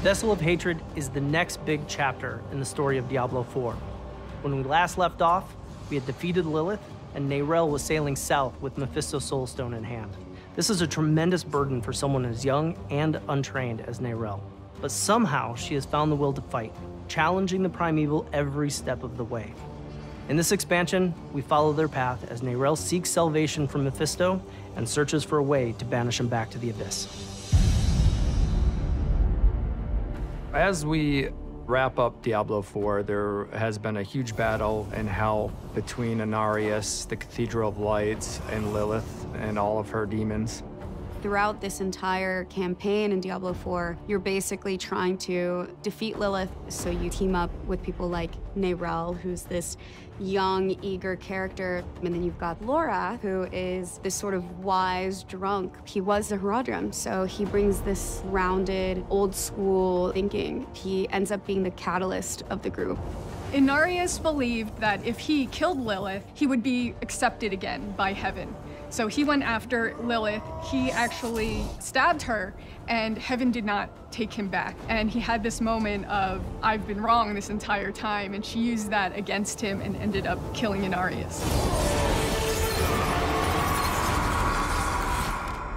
Vessel of Hatred is the next big chapter in the story of Diablo 4. When we last left off, we had defeated Lilith, and Neyrelle was sailing south with Mephisto's Soulstone in hand. This is a tremendous burden for someone as young and untrained as Neyrelle. But somehow she has found the will to fight, challenging the primeval every step of the way. In this expansion, we follow their path as Neyrelle seeks salvation from Mephisto and searches for a way to banish him back to the Abyss. As we wrap up Diablo 4, there has been a huge battle in hell between Inarius, the Cathedral of Lights, and Lilith and all of her demons. Throughout this entire campaign in Diablo 4, you're basically trying to defeat Lilith, so you team up with people like Neyrelle, who's this young, eager character, and then you've got Laura, who is this sort of wise drunk. He was the Herodrim, so he brings this rounded, old-school thinking. He ends up being the catalyst of the group. Inarius believed that if he killed Lilith, he would be accepted again by heaven. So he went after Lilith. He actually stabbed her, and heaven did not take him back. And he had this moment of, I've been wrong this entire time, and she used that against him and ended up killing Inarius.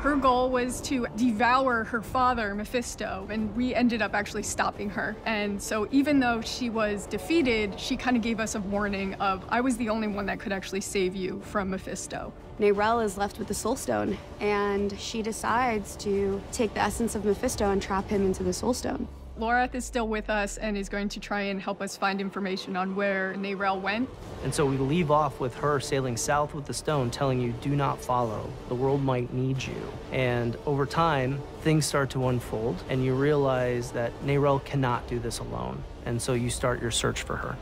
Her goal was to devour her father, Mephisto, and we ended up actually stopping her. And so even though she was defeated, she kind of gave us a warning of, I was the only one that could actually save you from Mephisto. Neyrelle is left with the Soulstone, and she decides to take the essence of Mephisto and trap him into the Soulstone. Lorath is still with us and is going to try and help us find information on where Neyrelle went. And so we leave off with her sailing south with the stone, telling you, do not follow. The world might need you. And over time, things start to unfold, and you realize that Neyrelle cannot do this alone. And so you start your search for her.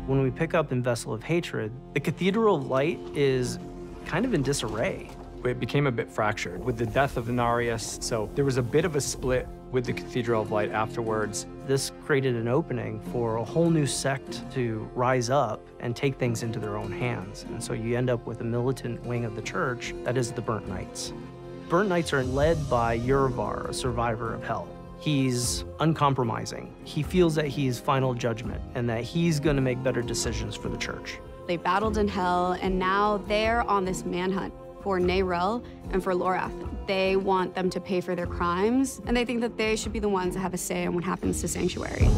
When we pick up in Vessel of Hatred, the Cathedral of Light is kind of in disarray. It became a bit fractured with the death of Inarius, so there was a bit of a split with the Cathedral of Light afterwards. This created an opening for a whole new sect to rise up and take things into their own hands. And so you end up with a militant wing of the church that is the Burnt Knights. Burnt Knights are led by Yurvar, a survivor of hell. He's uncompromising. He feels that he's final judgment and that he's going to make better decisions for the church. They battled in hell, and now they're on this manhunt for Neyrelle and for Lorath. They want them to pay for their crimes, and they think that they should be the ones that have a say on what happens to Sanctuary.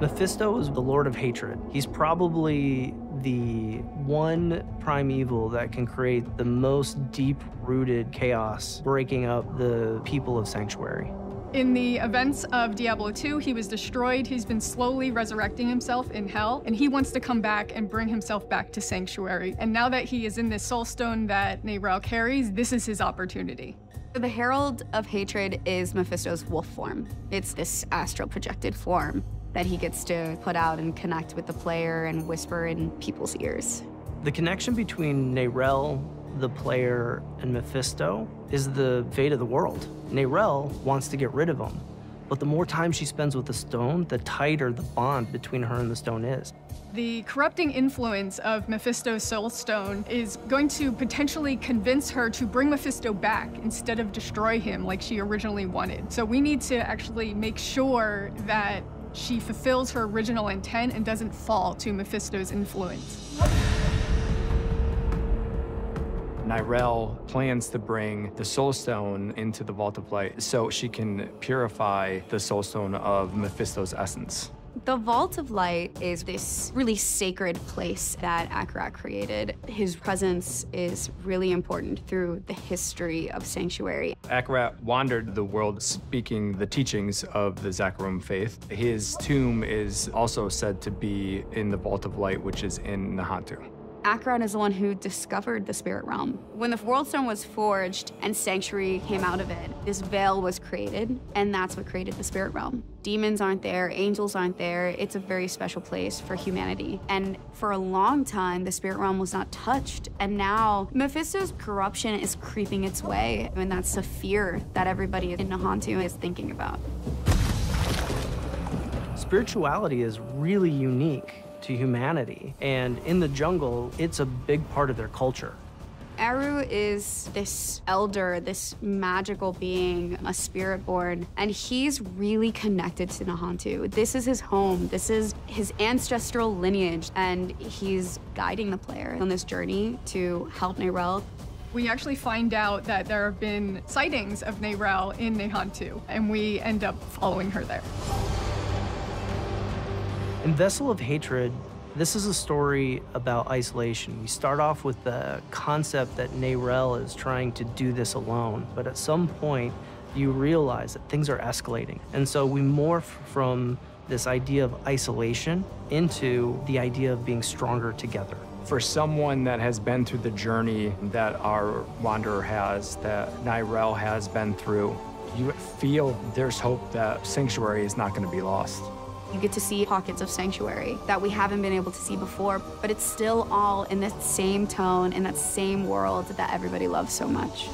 Mephisto is the Lord of Hatred. He's probably the one primeval that can create the most deep-rooted chaos, breaking up the people of Sanctuary. In the events of Diablo 2, he was destroyed. He's been slowly resurrecting himself in hell, and he wants to come back and bring himself back to Sanctuary. And now that he is in this Soulstone that Neyrelle carries, this is his opportunity. The Herald of Hatred is Mephisto's wolf form. It's this astral projected form that he gets to put out and connect with the player and whisper in people's ears. The connection between Neyrelle, the player, and Mephisto is the fate of the world. Neyrelle wants to get rid of him, but the more time she spends with the stone, the tighter the bond between her and the stone is. The corrupting influence of Mephisto's Soulstone is going to potentially convince her to bring Mephisto back instead of destroy him like she originally wanted. So we need to actually make sure that she fulfills her original intent and doesn't fall to Mephisto's influence. Neyrelle plans to bring the Soulstone into the Vault of Light so she can purify the Soulstone of Mephisto's essence. The Vault of Light is this really sacred place that Akarat created. His presence is really important through the history of Sanctuary. Akarat wandered the world speaking the teachings of the Zakarum faith. His tomb is also said to be in the Vault of Light, which is in Nahatu. Akarat is the one who discovered the spirit realm. When the Worldstone was forged and Sanctuary came out of it, this veil was created, and that's what created the spirit realm. Demons aren't there, angels aren't there. It's a very special place for humanity. And for a long time, the spirit realm was not touched. And now Mephisto's corruption is creeping its way, and that's a fear that everybody in Nahatu is thinking about. Spirituality is really unique to humanity, and in the jungle, it's a big part of their culture. Eru is this elder, this magical being, a spirit born, and he's really connected to Nahantu. This is his home. This is his ancestral lineage, and he's guiding the player on this journey to help Neyrelle. We actually find out that there have been sightings of Neyrelle in Nahantu, and we end up following her there. In Vessel of Hatred, this is a story about isolation. We start off with the concept that Neyrelle is trying to do this alone, but at some point, you realize that things are escalating. And so we morph from this idea of isolation into the idea of being stronger together. For someone that has been through the journey that our Wanderer has, that Neyrelle has been through, you feel there's hope that Sanctuary is not going to be lost. You get to see pockets of Sanctuary that we haven't been able to see before, but it's still all in that same tone, in that same world that everybody loves so much.